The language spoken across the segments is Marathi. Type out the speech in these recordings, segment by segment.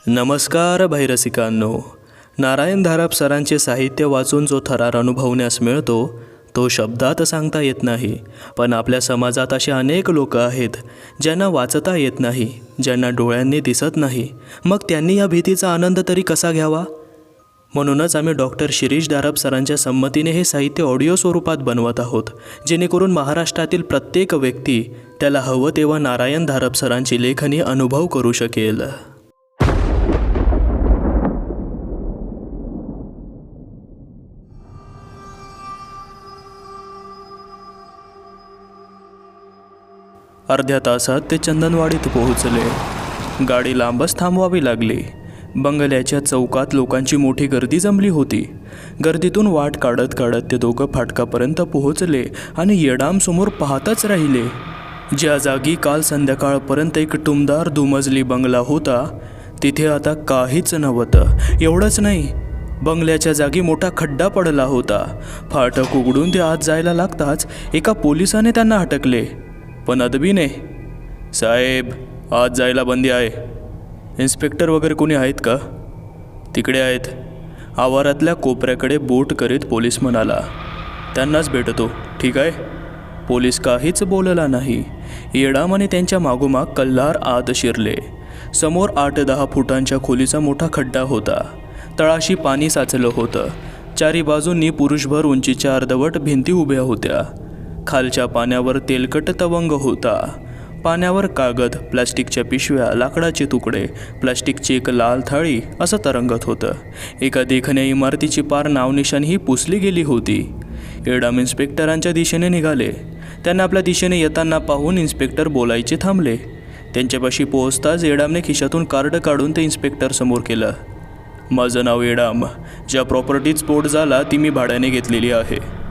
नमस्कार भैरसिकांनो. नारायण धारप सरांचे साहित्य वाचून जो थरार अनुभवण्यास मिळतो तो शब्दात सांगता येत नाही. पण आपल्या समाजात असे अनेक लोक आहेत ज्यांना वाचता येत नाही, ज्यांना डोळ्यांनी दिसत नाही. मग त्यांनी या भीतीचा आनंद तरी कसा घ्यावा? म्हणूनच आम्ही डॉक्टर शिरीष धारप सरांच्या संमतीने हे साहित्य ऑडिओ स्वरूपात बनवत आहोत, जेणेकरून महाराष्ट्रातील प्रत्येक व्यक्ती त्याला हवं तेव्हा नारायण धारप सरांची लेखणी अनुभव करू शकेल. अर्ध्या तासात ते चंदनवाडीत पोहोचले. गाडी लांबच थांबवावी लागली. बंगल्याच्या चौकात लोकांची मोठी गर्दी जमली होती. गर्दीतून वाट काढत काढत ते दोघं फाटकापर्यंत पोहोचले आणि येडाम समोर पाहतच राहिले. ज्या जागी काल संध्याकाळपर्यंत एक टुमदार दुमजली बंगला होता तिथे आता काहीच नव्हतं. एवढंच नाही, बंगल्याच्या जागी मोठा खड्डा पडला होता. फाटक उघडून ते आत जायला लागताच एका पोलिसाने त्यांना अटकले. पण अदबीने, साहेब आत जायला बंदी आहे. इन्स्पेक्टर वगैरे कोणी आहेत का? तिकडे आहेत. आवारातल्या कोपऱ्याकडे बोट करीत पोलीस म्हणाला. त्यांनाच भेटतो. ठीक आहे. पोलीस काहीच बोलला नाही. येडाम आणि त्यांच्या मागोमाग कल्हार आत शिरले. समोर 8-10 फुटांच्या खोलीचा मोठा खड्डा होता. तळाशी पाणी साचलं होतं. चारी बाजूंनी पुरुषभर उंचीच्या अर्धवट भिंती उभ्या होत्या. खालच्या पाण्यावर तेलकट तवंग होता. पाण्यावर कागद, प्लास्टिकच्या पिशव्या, लाकडाचे तुकडे, प्लास्टिकची एक लाल थाळी असं तरंगत होतं. एका देखण्या इमारतीची पार नावनिशाणीही पुसली गेली होती. येडाम इन्स्पेक्टरांच्या दिशेने निघाले. त्यांना आपल्या दिशेने येताना पाहून इन्स्पेक्टर बोलायचे थांबले. त्यांच्यापाशी पोहोचताच येडामने खिशातून कार्ड काढून ते इन्स्पेक्टर समोर केलं. माझं नाव येडाम. ज्या प्रॉपर्टीत स्फोट झाला ती मी भाड्याने घेतलेली आहे.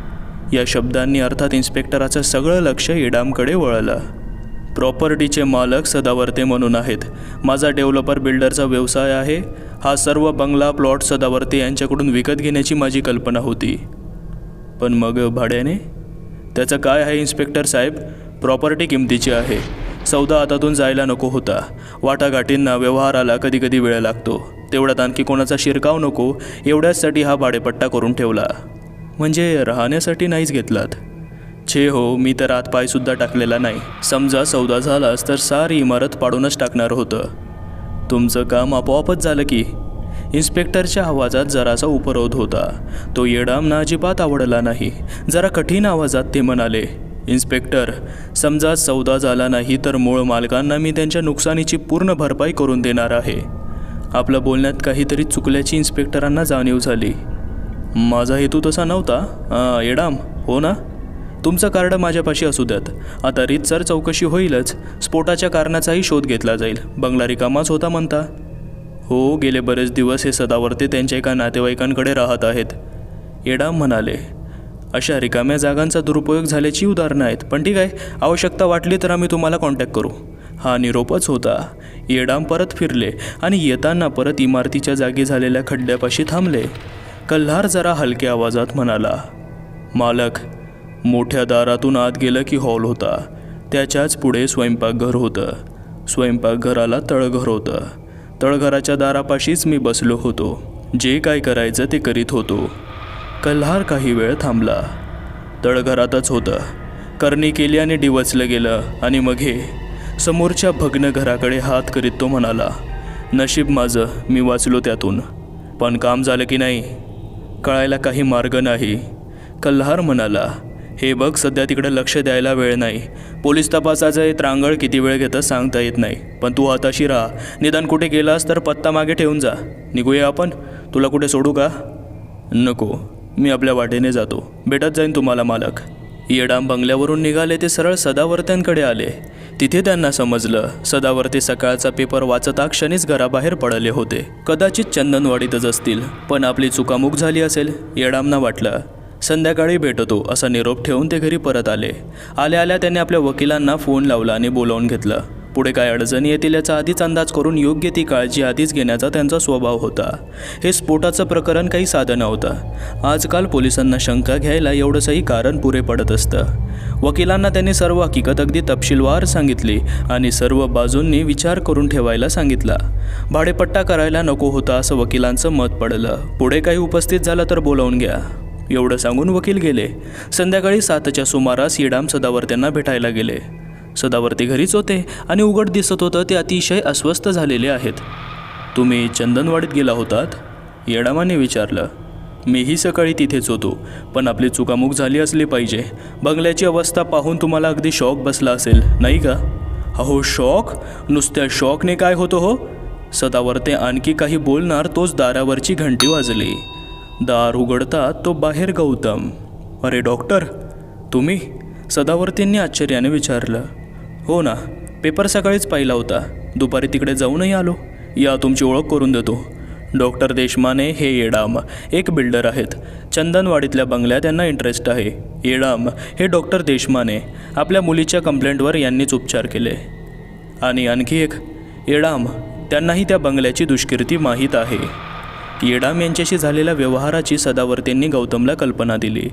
या शब्दांनी अर्थात इन्स्पेक्टराचं सगळं लक्ष येडामकडे वळलं. प्रॉपर्टीचे मालक सदावर्ते म्हणून आहेत. माझा डेव्हलपर बिल्डरचा व्यवसाय आहे. हा सर्व बंगला प्लॉट सदावर्ते यांच्याकडून विकत घेण्याची माझी कल्पना होती. पण मग भाड्याने? त्याचं काय आहे इन्स्पेक्टर साहेब? प्रॉपर्टी किमतीची आहे. सौदा हातातून जायला नको होता. वाटाघाटींना, व्यवहाराला कधी कधी वेळ लागतो. तेवढ्यात आणखी कोणाचा शिरकाव नको एवढ्याचसाठी हा भाडेपट्टा करून ठेवला. म्हणजे राहण्यासाठी नाहीच घेतलात? छे हो, मी तर आत पायसुद्धा टाकलेला नाही. समजा सौदा झालाच तर सारी इमारत पाडूनच टाकणार होतं. तुमचं काम आपोआपच झालं की. इन्स्पेक्टरच्या आवाजात जरासा उपरोध होता. तो येडामना अजिबात आवडला नाही. जरा कठीण आवाजात ते म्हणाले, इन्स्पेक्टर, समजा सौदा झाला नाही तर मूळ मालकांना मी त्यांच्या नुकसानीची पूर्ण भरपाई करून देणार आहे. आपलं बोलण्यात काहीतरी चुकल्याची इन्स्पेक्टरांना जाणीव झाली. माझा हेतू तसा नव्हता. येडाम, हो ना? तुमचं कार्ड माझ्यापाशी असू द्यात. आता रीतसर चौकशी होईलच. स्फोटाच्या कारणाचाही शोध घेतला जाईल. बंगला रिकामाच होता म्हणता? हो, गेले बरेच दिवस हे सदावर्ते त्यांच्या एका नातेवाईकांकडे राहत आहेत. येडाम म्हणाले. अशा रिकाम्या जागांचा दुरुपयोग झाल्याची उदाहरणं आहेत. पण ठीक आहे, आवश्यकता वाटली तर आम्ही तुम्हाला कॉन्टॅक्ट करू. हा निरोपच होता. येडाम परत फिरले आणि येताना परत इमारतीच्या जागी झालेल्या खड्ड्यापाशी थांबले. कल्हार जरा हलक्या आवाजात म्हणाला, मालक. मोठ्या दारातून आत गेलं की हॉल होता. त्याच्याच पुढे स्वयंपाकघर होतं. स्वयंपाकघराला तळघर होतं. तळघराच्या दारापाशीच मी बसलो होतो. जे काय करायचं ते करीत होतो. कल्हार काही वेळ थांबला. तळघरातच होतं. करणी केली आणि डिवचलं गेलं. आणि मग हे समोरच्या भग्न घराकडे हात करीत तो म्हणाला, नशीब माझं, मी वाचलो त्यातून. पण काम झालं की नाही कळायला काही मार्ग नाही. कल्हार म्हणाला, हे बघ, सध्या तिकडे लक्ष द्यायला वेळ नाही. पोलीस तपासाचं हे त्रांगळ किती वेळ घेतं सांगता येत नाही. पण तू हाताशी राहा. निदान कुठे गेलास तर पत्ता मागे ठेवून जा. निघूया आपण? तुला कुठे सोडू का? नको, मी आपल्या वाटेने जातो. भेटत जाईन तुम्हाला मालक. येडाम बंगल्यावरून निघाले ते सरळ सदावर्त्यांकडे आले. तिथे त्यांना समजलं सदावर्ते सकाळचा पेपर वाचता क्षणीच घराबाहेर पडले होते. कदाचित चंदनवाडीतच असतील. पण आपली चुकामुक झाली असेल, येडामना वाटलं. संध्याकाळी भेटतो असा निरोप ठेवून ते घरी परत आले. आल्या आल्या त्यांनी आपल्या वकिलांना फोन लावला आणि बोलावून घेतलं. पुढे काय अडचणी येतील याचा आधीच अंदाज करून योग्य ती काळजी आधीच घेण्याचा त्यांचा स्वभाव होता. हे स्फोटाचं प्रकरण काही साधं नव्हतं. आजकाल पोलिसांना शंका घ्यायला एवढंसंही कारण पुरे पडत असतं. वकिलांना त्यांनी सर्व हकीकत अगदी तपशीलवार सांगितली आणि सर्व बाजूंनी विचार करून ठेवायला सांगितला. भाडेपट्टा करायला नको होता असं वकिलांचं मत पडलं. पुढे काही उपस्थित झालं तर बोलावून घ्या एवढं सांगून वकील गेले. संध्याकाळी 7च्या सुमारास येडाम सदावर्त्यांना भेटायला गेले. सदावर्ती घरीच होते आणि उघड दिसत होतं ते अतिशय अस्वस्थ झालेले आहेत. तुम्ही चंदनवाडीत गेला होतात? येडामाने विचारलं. मीही सकाळी तिथेच होतो, पण आपली चुकामुक झाली असली पाहिजे. बंगल्याची अवस्था पाहून तुम्हाला अगदी शॉक बसला असेल नाही का? अहो शॉक? नुसत्या शॉकने काय होतं हो? सदावर्ते आणखी काही बोलणार तोच दारावरची घंटी वाजली. दार उघडतात तो बाहेर गौतम. अरे डॉक्टर तुम्ही? सदावर्तींनी आश्चर्याने विचारलं. हो ना, पेपर सकाळीच पाहिला होता. दुपारी तिकडे जाऊनही आलो. या तुमची ओळख करून देतो. डॉक्टर देशमाने हे येडाम एक बिल्डर आहेत. चंदनवाडीतल्या बंगल्यात त्यांना इंटरेस्ट आहे. येडाम हे डॉक्टर देशमाने आपल्या मुलीच्या कंप्लेंटवर यांनीच उपचार केले. आणि आणखी एक येडाम, त्यांनाही त्या बंगल्याची दुष्कीर्ती माहीत आहे. येडाम यांच्याशी झालेल्या व्यवहाराची सदावर्तेंनी गौतमला कल्पना दिली.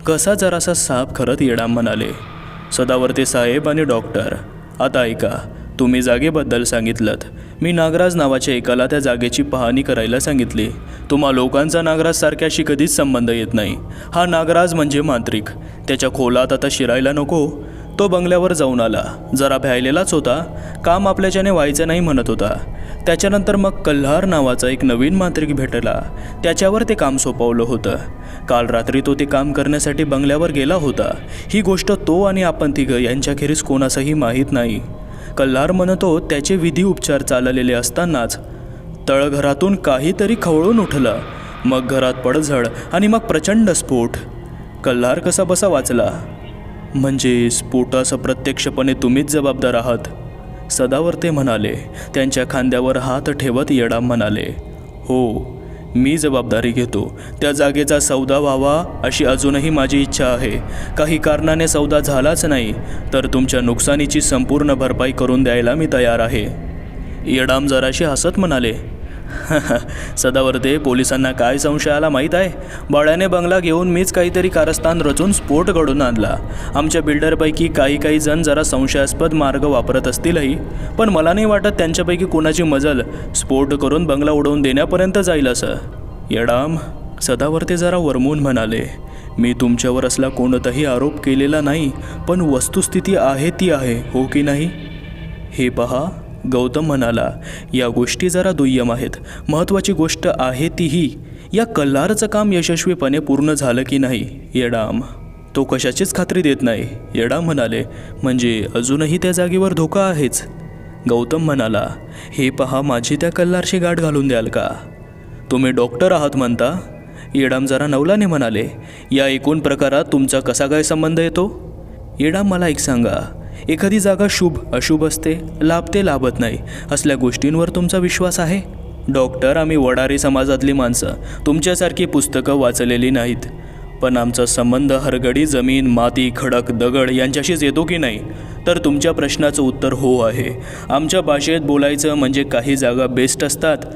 कसा जरासा साप खरत येडाम म्हणाले. सदावर्ते साहेब आणि डॉक्टर, आता ऐका. तुम्ही जागेबद्दल सांगितलंत. मी नागराज नावाच्या एकाला त्या जागेची पाहणी करायला सांगितली. तुम्हा लोकांचा नागराज सारख्याशी कधीच संबंध येत नाही. हा नागराज म्हणजे मांत्रिक. त्याच्या खोलात आता शिरायला नको. तो बंगल्यावर जाऊन आला. जरा भ्यायलेलाच होता. काम आपल्याच्याने व्हायचं नाही म्हणत होता. त्याच्यानंतर मग कल्हार नावाचा एक नवीन मांत्रिक भेटला. त्याच्यावर ते काम सोपवलं होतं. काल रात्री तो ते काम करण्यासाठी बंगल्यावर गेला होता. ही गोष्ट तो आणि आपण तिघं यांच्याखेरीज कोणासही माहीत नाही. कल्हार म्हणतो त्याचे विधी उपचार चाललेले असतानाच तळघरातून काहीतरी खवळून उठलं. मग घरात पडझड आणि मग प्रचंड स्फोट. कल्हार कसा बसा वाचला. म्हणजे स्फोटास प्रत्यक्षपणे तुम्हीच जबाबदार आहात? सदावर्ते म्हणाले. त्यांच्या खांद्यावर हात ठेवत येडाम म्हणाले. हो, मी जबाबदारी घेतो. त्या जागेचा सौदा व्हावा अशी अजूनही माझी इच्छा आहे. काही कारणाने सौदा झालाच नाही तर तुमच्या नुकसानीची संपूर्ण भरपाई करून द्यायला मी तयार आहे. येडाम जराशी हसत म्हणाले. सदावर्ते, पोलिसांना काय संशय आला माहीत आहे? बाळ्याने बंगला घेऊन मीच काहीतरी कारस्थान रचून स्फोट घडून आणला. आमच्या बिल्डरपैकी काही जण जरा संशयास्पद मार्ग वापरत असतीलही, पण मला नाही वाटत त्यांच्यापैकी कोणाची मजल स्फोट करून बंगला उडवून देण्यापर्यंत जाईल असं. येडाम, सदावर्ते जरा वरमून म्हणाले. मी तुमच्यावर असला कोणताही आरोप केलेला नाही, पण वस्तुस्थिती आहे ती आहे, हो की नाही? हे पहा, गौतम म्हणाला. या गोष्टी जरा दुय्यम आहेत. महत्त्वाची गोष्ट आहे तीही या कल्हारचं काम यशस्वीपणे पूर्ण झालं की नाही. येडाम, तो कशाचीच खात्री देत नाही. येडाम म्हणाले. म्हणजे अजूनही त्या जागेवर धोका आहेच? गौतम म्हणाला. हे पहा, माझी त्या कल्हारशी गाठ घालून द्याल का? तुम्ही डॉक्टर आहात म्हणता? येडाम जरा नवलाने म्हणाले. या एकूण प्रकारात तुमचा कसा काय संबंध येतो? येडाम, मला एक सांगा. एखादी जागा शुभ अशुभ असते, लाभते लाभत नाही, असल्या गोष्टींवर तुमचा विश्वास आहे? डॉक्टर, आम्ही वडारी समाजातली माणसं तुमच्यासारखी पुस्तकं वाचलेली नाहीत. पण आमचा संबंध हरगडी जमीन, माती, खडक, दगड यांच्याशीच येतो की नाही? तर तुमच्या प्रश्नाचं उत्तर हो आहे. आमच्या भाषेत बोलायचं म्हणजे काही जागा बेस्ट असतात,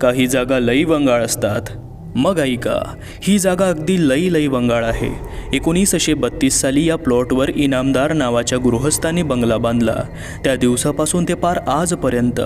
काही जागा लई वंगाळ असतात. मग ऐका, ही जागा अगदी लई वंगाळ आहे. 1932 साली या प्लॉटवर इनामदार नावाच्या गृहस्थांनी बंगला बांधला. त्या दिवसापासून ते पार आजपर्यंत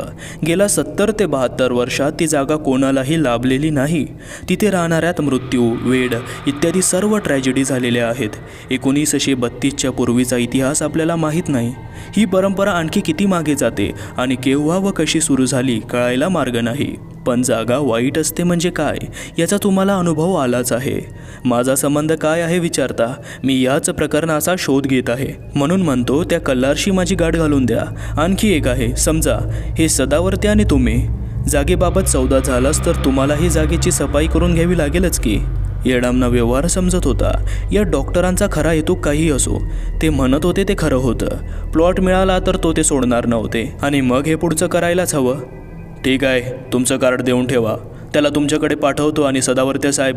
गेल्या 70 ते 72 वर्षात ती जागा कोणालाही लाभलेली नाही. तिथे राहणाऱ्यात मृत्यू, वेड इत्यादी सर्व ट्रॅजेडी झालेल्या आहेत. 1932च्या पूर्वीचा इतिहास आपल्याला माहीत नाही. ही परंपरा आणखी किती मागे जाते आणि केव्हा व कशी सुरू झाली कळायला मार्ग नाही. पण जागा वाईट असते म्हणजे काय याचा तुम्हाला अनुभव आलाच आहे. माझा संबंध काय आहे विचारता, मी याच प्रकरणाचा शोध घेत आहे. म्हणून म्हणतो त्या कल्हारशी माझी गाठ घालून द्या. आणखी एक आहे, समजा हे सदावर्ते आणि तुम्ही. जागेबाबत सौदा झालाच तर तुम्हालाही जागेची सफाई करून घ्यावी लागेलच की. येडामना व्यवहार समजत होता. या डॉक्टरांचा खरा हेतू काही असो, ते म्हणत होते ते खरं होतं. प्लॉट मिळाला तर तो ते सोडणार नव्हते आणि मग हे पुढचं करायलाच हवं. ठीक आहे, तुमचं कार्ड देऊन ठेवा. त्याला तुमच्याकडे पाठवतो. आणि सदावर्ते साहेब,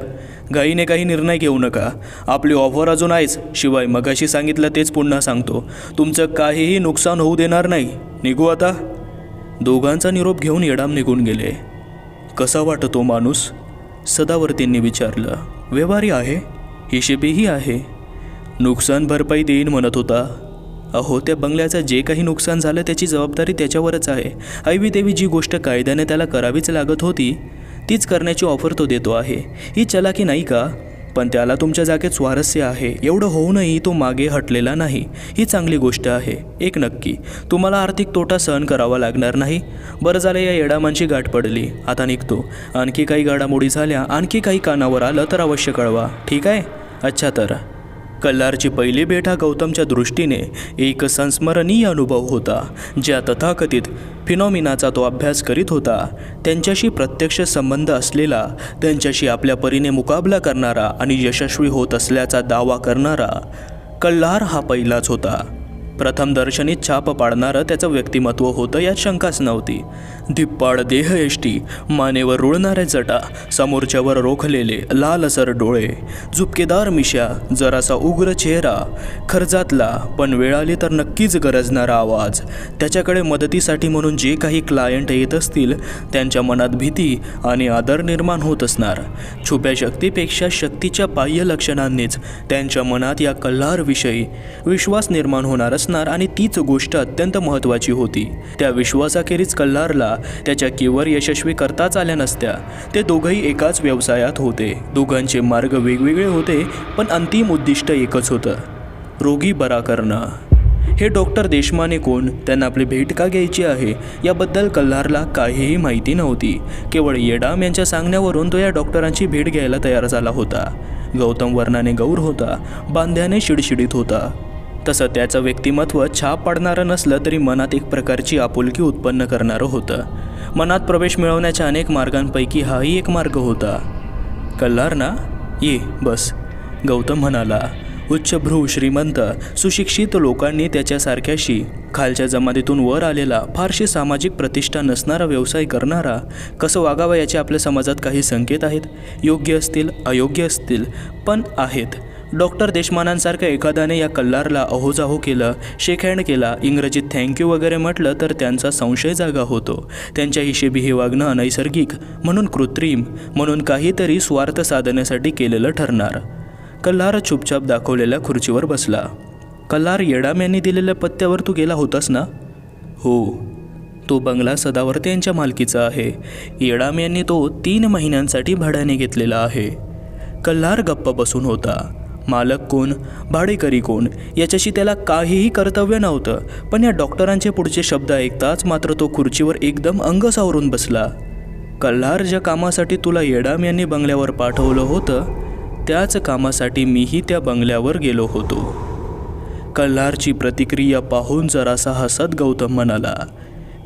घाईने काही निर्णय घेऊ नका. आपली ऑफर अजून आहेच. शिवाय मगाशी सांगितलं तेच पुन्हा सांगतो, तुमचं काहीही नुकसान होऊ देणार नाही. निघू आता? दोघांचा निरोप घेऊन येडाम निघून गेले. कसा वाटतो माणूस? सदावर्तींनी विचारलं. व्यवहारी आहे, हिशेबीही आहे. नुकसान भरपाई देईन म्हणत होता. अहो, त्या बंगल्याचं जे काही नुकसान झालं त्याची जबाबदारी त्याच्यावरच आहे. ऐवी देवी जी गोष्ट कायद्याने त्याला करावीच लागत होती तीच करण्याची ऑफर तो देतो आहे. ही चलाकी नाही का? पण त्याला तुमच्या जागेत स्वारस्य आहे. एवढं होऊनही तो मागे हटलेला नाही. ही चांगली गोष्ट आहे. एक नक्की, तुम्हाला आर्थिक तोटा सहन करावा लागणार नाही. बरं झालं या येडामांची गाठ पडली. आता निघतो. आणखी काही घडामोडी झाल्या, आणखी काही कानावर आलं तर अवश्य कळवा. ठीक आहे? अच्छा. तर कल्लारची पहिली भेट हा गौतमच्या दृष्टीने एक संस्मरणीय अनुभव होता. ज्या तथाकथित फिनॉमिनाचा तो अभ्यास करीत होता, त्यांच्याशी प्रत्यक्ष संबंध असलेला, त्यांच्याशी आपल्या परीने मुकाबला करणारा आणि यशस्वी होत असल्याचा दावा करणारा कल्लार हा पहिलाच होता. प्रथम दर्शनी छाप पाडणारं त्याचं व्यक्तिमत्व होतं, यात शंकाच नव्हती. धिप्पाड देहयष्टी, मानेवर रुळणाऱ्या जटा, समोरच्यावर रोखलेले लालसर डोळे, झुपकेदार मिशा, जरासा उग्र चेहरा, खर्जातला पण वेळाली तर नक्कीच गरजणारा आवाज. त्याच्याकडे मदतीसाठी म्हणून जे काही क्लायंट येत असतील त्यांच्या मनात भीती आणि आदर निर्माण होत असणार. छुप्या शक्तीपेक्षा शक्तीच्या बाह्य लक्षणांनीच त्यांच्या मनात या कल्लारविषयी विश्वास निर्माण होणार असणार आणि तीच गोष्ट अत्यंत महत्त्वाची होती. त्या विश्वासाखेरीज कल्लारला त्याच्या कीवर यशस्वी करताच आल्या नसत्या. ते दोघंही एकाच व्यवसायात होते. दोघांचे मार्ग वेगवेगळे होते, पण अंतिम उद्दिष्ट एकच होतं, रोगी बरा करणं. हे डॉक्टर देशमाने कोण, त्यांना आपली भेट का घ्यायची आहे याबद्दल कल्लारला काहीही माहिती नव्हती. केवळ येडाम यांच्या सांगण्यावरून तो या डॉक्टरांची भेट घ्यायला तयार झाला होता. गौतम वर्णाने गौर होता, बांध्याने शिडशिडीत होता. तसं त्याचं व्यक्तिमत्व छाप पाडणारं नसलं तरी मनात एक प्रकारची आपुलकी उत्पन्न करणारं होतं. मनात प्रवेश मिळवण्याच्या अनेक मार्गांपैकी हाही एक मार्ग होता. कल्लार ना, ये बस, गौतम म्हणाला. उच्चभ्रू, श्रीमंत, सुशिक्षित लोकांनी त्याच्यासारख्याशी खालच्या जमातीतून वर आलेला, फारशी सामाजिक प्रतिष्ठा नसणारा व्यवसाय करणारा कसं वागावं याचे आपल्या समाजात काही संकेत आहेत. योग्य असतील, अयोग्य असतील, पण आहेत. डॉक्टर देशमानांसारख्या एखाद्याने या कल्लारला अहोजाहो केलं, शेक हँड केला, इंग्रजीत थँक्यू वगैरे म्हटलं तर त्यांचा संशय जागा होतो. त्यांच्या हिशेबी हे वागणं अनैसर्गिक, म्हणून कृत्रिम, म्हणून काहीतरी स्वार्थ साधण्यासाठी केलेलं ठरणार. कल्लार चुपचाप दाखवलेल्या खुर्चीवर बसला. कल्लार, येडाम यांनी दिलेल्या पत्त्यावर तू गेला होतास ना? हो. तो बंगला सदावर्ते यांच्या मालकीचा आहे. येडाम यांनी तो 3 महिन्यांसाठी भाड्याने घेतलेला आहे. कल्लार गप्प बसून होता. मालक कोण, भाडेकरी कोण याच्याशी त्याला काहीही कर्तव्य नव्हतं, पण या डॉक्टरांचे पुढचे शब्द ऐकताच मात्र तो खुर्चीवर एकदम अंग सावरून बसला. कल्लार, ज्या कामासाठी तुला येडाम यांनी बंगल्यावर पाठवलं होतं त्याच कामासाठी मीही त्या बंगल्यावर गेलो होतो. कल्लारची प्रतिक्रिया पाहून जरासा हसत गौतम म्हणाला.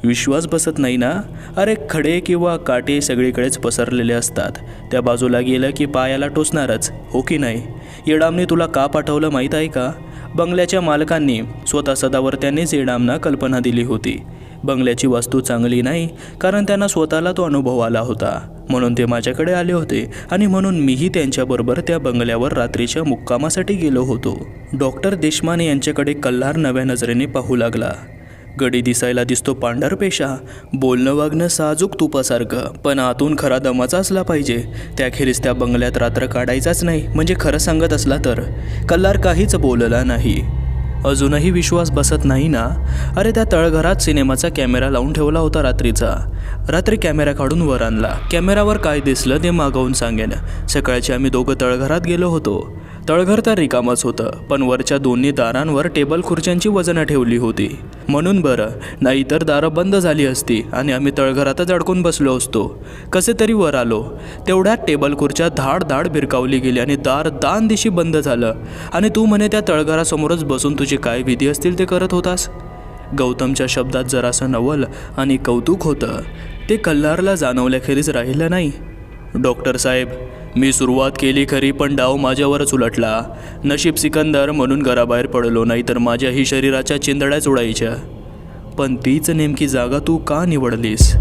विश्वास बसत नाही ना? अरे, खडे किंवा काटे सगळीकडेच पसरलेले असतात. त्या बाजूला गेलं की पायाला टोचणारच, हो की नाही? येडामने तुला का पाठवलं माहीत आहे का? बंगल्याच्या मालकांनी स्वतः सदावर्त्यांनीच येडामना कल्पना दिली होती. बंगल्याची वास्तू चांगली नाही, कारण त्यांना स्वतःला तो अनुभव आला होता. म्हणून ते माझ्याकडे आले होते आणि म्हणून मीही त्यांच्याबरोबर त्या बंगल्यावर रात्रीच्या मुक्कामासाठी गेलो होतो. डॉक्टर देशमाने यांच्याकडे कल्लार नव्या नजरेने पाहू लागला. गडी दिसायला दिसतो पांढरपेशा, बोलणं वागणं साजूक तुपासारखं, पण आतून खरा दमाचा असला पाहिजे. त्याखेरीज त्या बंगल्यात रात्र काढायचाच नाही, म्हणजे खरं सांगत असला तर. कल्लार काहीच बोलला नाही. अजूनही विश्वास बसत नाही ना? अरे, त्या तळघरात सिनेमाचा कॅमेरा लावून ठेवला होता रात्रीचा. रात्री कॅमेरा काढून वर आणला. कॅमेरावर काय दिसलं ते मागवून सांगेन. सकाळची आम्ही दोघं तळघरात गेलो होतो. तळघर तर रिकामच होतं, पण वरच्या दोन्ही दारांवर टेबल खुर्च्यांची वजनं ठेवली होती. म्हणून बरं, नाहीतर दारं बंद झाली असती आणि आम्ही तळघरातच अडकून बसलो असतो. कसे तरी वर आलो. तेवढ्यात टेबल खुर्च्या धाड धाड भिरकावली गेली आणि दार दान दिशी बंद झालं. आणि तू म्हणे त्या तळघरासमोरच बसून तुझे काय विधी असतील ते करत होतास. गौतमच्या शब्दात जरासं नवल आणि कौतुक होतं. ते कल्लारला जाणवल्याखेरीज राहिलं नाही. डॉक्टर साहेब, मी सुरुवात केली खरी, पण डाव माझ्यावरच उलटला. नशीब सिकंदर म्हणून घराबाहेर पडलो, नाहीतर माझ्याही शरीराच्या चिंदड्याच उडायच्या. पण तीच नेमकी जागा तू का निवडलीस?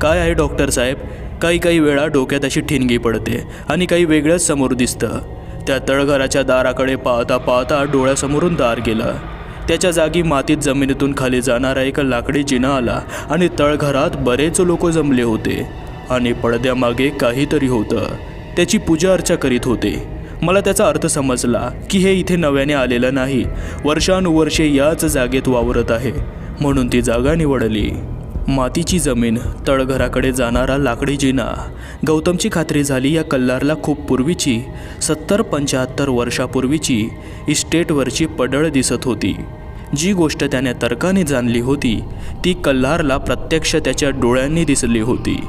काय आहे डॉक्टर साहेब, काही वेळा डोक्यात अशी ठिणगी पडते आणि काही वेगळंच समोर दिसतं. त्या तळघराच्या दाराकडे पाहता पाहता डोळ्यासमोरून दार गेलं. त्याच्या जागी मातीत जमिनीतून खाली जाणारा एक लाकडी जिना आला आणि तळघरात बरेच लोक जमले होते आणि पडद्यामागे काहीतरी होतं. त्याची पूजा अर्चा करीत होते. मला त्याचा अर्थ समजला की हे इथे नव्याने आलेलं नाही, वर्षानुवर्षे याच जागेत वावरत आहे, म्हणून ती जागा निवडली. मातीची जमीन, तळघराकडे जाणारा लाकडी जिना. गौतमची खात्री झाली या कल्लारला खूप पूर्वीची 70-75 वर्षापूर्वीची इस्टेटवरची पडळ दिसत होती. जी गोष्ट त्याने तर्काने जाणली होती ती कल्लारला प्रत्यक्ष त्याच्या डोळ्यांनी दिसली होती.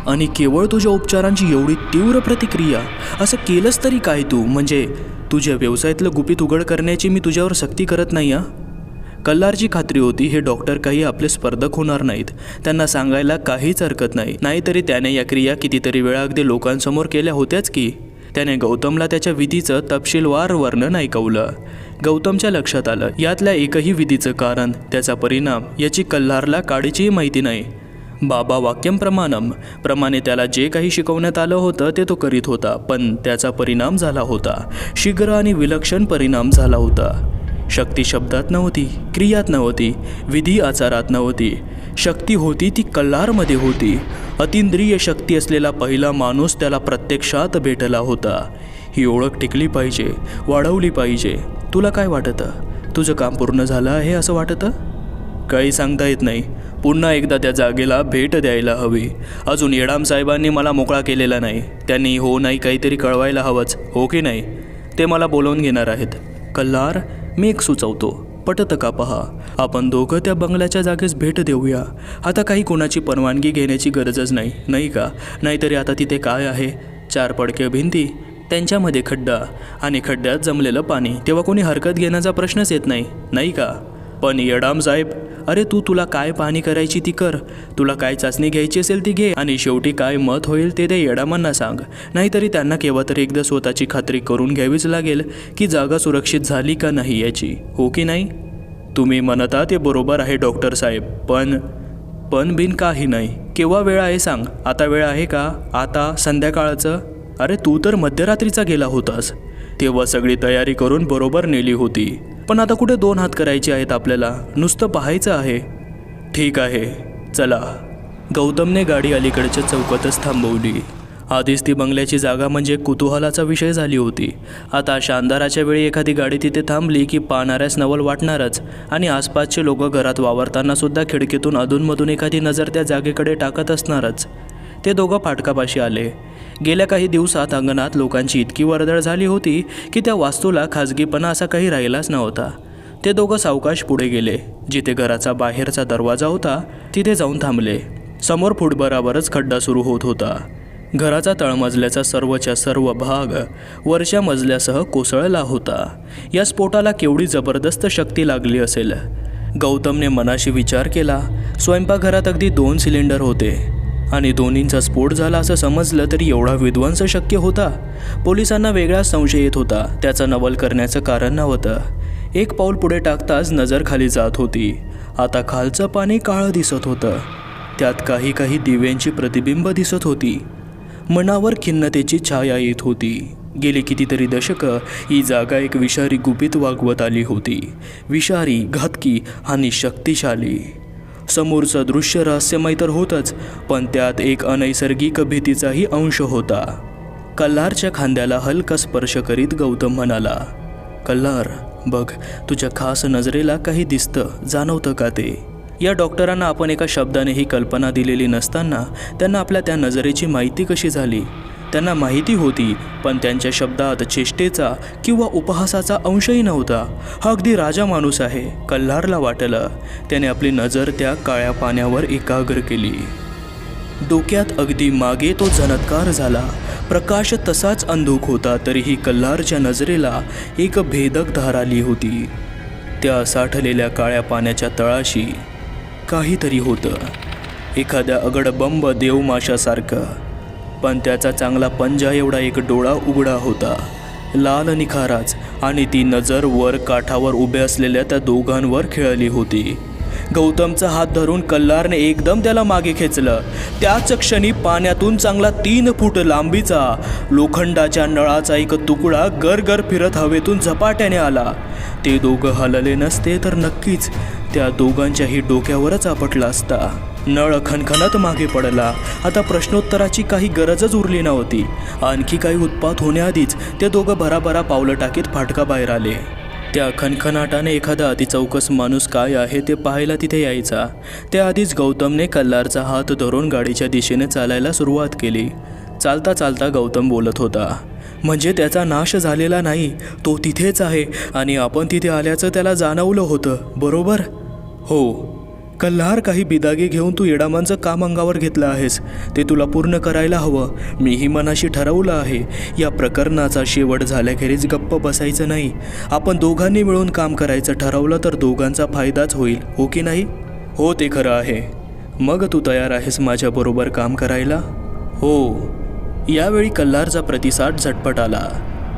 आणि केवळ तुझ्या उपचारांची एवढी तीव्र प्रतिक्रिया, असं केलंस तरी काय तू? म्हणजे तुझ्या व्यवसायातलं गुपित उघड करण्याची मी तुझ्यावर सक्ती करत नाही. कल्लारची खात्री होती हे डॉक्टर काही आपले स्पर्धक होणार नाहीत, त्यांना सांगायला काहीच हरकत नाही. नाहीतरी त्याने या क्रिया कितीतरी वेळा अगदी लोकांसमोर केल्या होत्याच की. त्याने गौतमला त्याच्या विधीचं तपशीलवार वर्णन ऐकवलं. गौतमच्या लक्षात आलं यातल्या एकही विधीचं कारण, त्याचा परिणाम याची कल्लारला काडीचीही माहिती नाही. बाबा वाक्यम प्रमाणम प्रमाणे त्याला जे काही शिकवण्यात आलं होतं ते तो करीत होता, पण त्याचा परिणाम झाला होता. शीघ्र आणि विलक्षण परिणाम झाला होता. शक्ती शब्दात नव्हती, क्रियात नव्हती, विधी आचारात नव्हती. शक्ती होती ती कल्लारमध्ये होती. अतिंद्रिय शक्ती असलेला पहिला माणूस त्याला प्रत्यक्षात भेटला होता. ही ओळख टिकली पाहिजे, वाढवली पाहिजे. तुला काय वाटतं? तुझं काम पूर्ण झालं आहे असं वाटतं? काही सांगता येत नाही. पुन्हा एकदा त्या जागेला भेट द्यायला हवी. अजून येडाम साहेबांनी मला मोकळा केलेला नाही. त्यांनी हो नाही काहीतरी कळवायला हवंच, हो की नाही? ते मला बोलवून घेणार आहेत. कल्लार, मी एक सुचवतो, पटतं का पहा. आपण दोघं त्या बंगल्याच्या जागेस भेट देऊया. आता काही कोणाची परवानगी घेण्याची गरजच नाही, नाही का? नाहीतरी आता तिथे काय आहे? 4 पडक्या भिंती, त्यांच्यामध्ये खड्डा आणि खड्ड्यात जमलेलं पाणी. तेव्हा कोणी हरकत घेण्याचा प्रश्नच येत नाही, नाही का? पण येडाम साहेब, अरे तुला काय पाहणी करायची ती कर, तुला काय चाचणी घ्यायची असेल ती घे, आणि शेवटी काय मत होईल ते त्या येडामांना सांग. नाहीतरी त्यांना केव्हा तरी एकदा स्वतःची खात्री करून घ्यावीच लागेल की जागा सुरक्षित झाली का नाही याची, हो की नाही? तुम्ही म्हणता ते बरोबर आहे डॉक्टर साहेब, पण बिन काही नाही. केव्हा वेळ आहे सांग? आता वेळ आहे का? आता संध्याकाळचं? अरे तू तर मध्यरात्रीचा गेला होतास, तेव्हा सगळी तयारी करून बरोबर नेली होती. पण आता कुठे 2 हात करायचे आहेत आपल्याला, नुसतं पाहायचं आहे. ठीक आहे, चला. गौतमने गाडी अलीकडच्या चौकातच थांबवली. आधीच ती बंगल्याची जागा म्हणजे कुतूहलाचा विषय झाली होती. आता अशा अंधाराच्या वेळी एखादी गाडी तिथे थांबली की पाहणाऱ्यास नवल वाटणारच, आणि आसपासचे लोक घरात वावरताना सुद्धा खिडकीतून अधूनमधून एखादी नजर त्या जागेकडे टाकत असणारच. ते दोघं फाटकापाशी आले. गेल्या काही दिवसात अंगणात लोकांची इतकी वर्दळ झाली होती की त्या वास्तूला खाजगीपणा असा काही राहिलाच नव्हता. ते दोघं सावकाश पुढे गेले. जिथे घराचा बाहेरचा दरवाजा होता तिथे जाऊन थांबले. समोर फुटभरावरच खड्डा सुरू होत होता. घराचा तळमजल्याचा सर्वच्या सर्व भाग वरच्या मजल्यासह कोसळला होता. या स्फोटाला केवढी जबरदस्त शक्ती लागली असेल. गौतमने मनाशी विचार केला. स्वयंपाकघरात अगदी 2 सिलेंडर होते आणि दोन्हींचा स्फोट झाला असं समजलं तरी एवढा विध्वंस शक्य होता? पोलिसांना वेगळाच संशय येत होता. त्याचं नवल करण्याचं कारण नव्हतं. 1 पाऊल पुढे टाकताच नजर खाली जात होती. आता खालचं पाणी काळं दिसत होतं. त्यात काही दिव्यांची प्रतिबिंब दिसत होती. मनावर खिन्नतेची छाया येत होती. गेली कितीतरी दशकं ही जागा एक विषारी गुपित वागवत आली होती. विषारी, घातकी आणि शक्तिशाली. समोरचं दृश्य रहस्यमय तर होतंच, पण त्यात एक अनैसर्गिक भीतीचाही अंश होता. कल्लारच्या खांद्याला हलका स्पर्श करीत गौतम म्हणाला, कल्लार, बघ, तुझ्या खास नजरेला काही दिसतं, जाणवतं का ते? या डॉक्टरांना आपण एका शब्दाने ही कल्पना दिलेली नसताना त्यांना आपल्या त्या नजरेची माहिती कशी झाली? त्यांना माहिती होती, पण त्यांच्या शब्दात चेष्टेचा किंवा उपहासाचा अंशही नव्हता. हा अगदी राजा माणूस आहे. कल्लारला वाटलं. त्याने आपली नजर त्या काळ्या पाण्यावर एकाग्र केली. डोक्यात अगदी मागे तो झणत्कार झाला. प्रकाश तसाच अंधुक होता, तरीही कल्लारच्या नजरेला एक भेदक धार आली होती. त्या साठलेल्या काळ्या पाण्याच्या तळाशी काहीतरी होतं, एखाद्या अगडबंब देवमाशासारखं. पण त्याचा चांगला पंजा एवढा एक डोळा उघडा होता, लाल निखाराच, आणि ती नजर वर काठावर उभे असलेल्या त्या दोघांवर खेळली होती. गौतमचा हात धरून कल्लारने एकदम त्याला मागे खेचलं. त्याच क्षणी पाण्यातून चांगला 3 फूट लांबीचा लोखंडाच्या नळाचा एक तुकडा गरगर फिरत हवेतून झपाट्याने आला. ते दोघं हलले नसते तर नक्कीच त्या दोघांच्याही डोक्यावरच आपटला असता. नळ खणखणत मागे पडला. आता प्रश्नोत्तराची काही गरजच उरली नव्हती. आणखी काही उत्पात होण्याआधीच ते दोघं भराभरा पावलं टाकीत फाटकाबाहेर आले. त्या खणखणाटाने एखादा अतिचौकस माणूस काय आहे ते पाहायला तिथे यायचा. त्याआधीच गौतमने कल्लारचा हात धरून गाडीच्या दिशेने चालायला सुरुवात केली. चालता चालता गौतम बोलत होता, म्हणजे त्याचा नाश झालेला नाही, तो तिथेच आहे आणि आपण तिथे आल्याचं त्याला जाणवलं होतं, बरोबर? हो. कल्हार, काही बिदागे घेऊन तू येडामांचं काम अंगावर घेतलं आहेस. ते तुला पूर्ण करायला हवं. मीही मनाशी ठरवलं आहे, या प्रकरणाचा शेवट झाल्याखेरीज गप्प बसायचं नाही. आपण दोघांनी मिळून काम करायचं ठरवलं तर दोघांचा फायदाच होईल, हो की नाही? हो, ते खरं आहे. मग तू तयार आहेस माझ्याबरोबर काम करायला? हो. यावेळी कल्हारचा प्रतिसाद झटपट आला.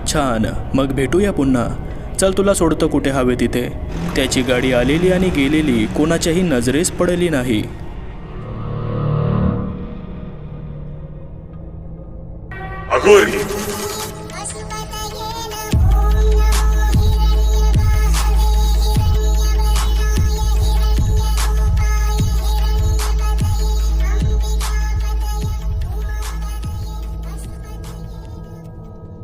छान, मग भेटूया पुन्हा. चल, तुला सोडतो कुठे हवे तिथे. त्याची गाडी आलेली आणि गेलेली कोणाच्याही नजरेस पडली नाही. अघोरी,